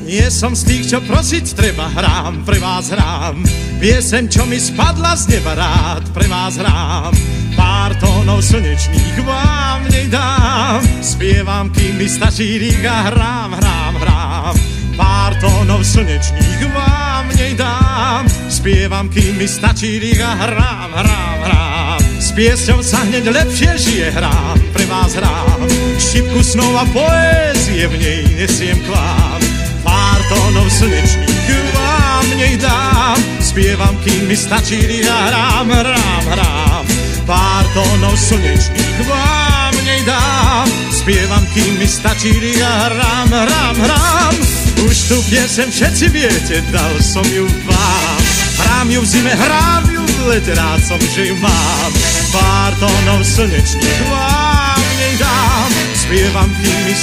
Nie som z tých, čo prosiť treba, hrám, pre vás hrám. Pieseň, čo mi spadla z neba, rád pre vás hrám. Pár tónov slnečných vám nej dám. Spievam, kým mi stačí rýk a hrám, hrám, hrám. Pár tónov slnečných vám nej dám. Spievam, kým mi stačí rýk a hrám, hrám, hrám. S piesňou sa hneď lepšie žije, hrám, pre vás hrám. Šipku snov a poézie v nej nesiem k vám. Pár tónov slnečných vám nej dám. Spievam, kým mi stačí rýk a hrám, hrám, hrám. Pár tónov slnečných vám nej dám. Spievam, kým mi stačí rýk a hrám, hrám, hrám. Už tu piesem všetci viete, dal som ju vám. Hrám ju v zime, hrám ju v lete, rád som, že ju mám. Pár tónov slnečných vám nej dám. Spievam, kým mi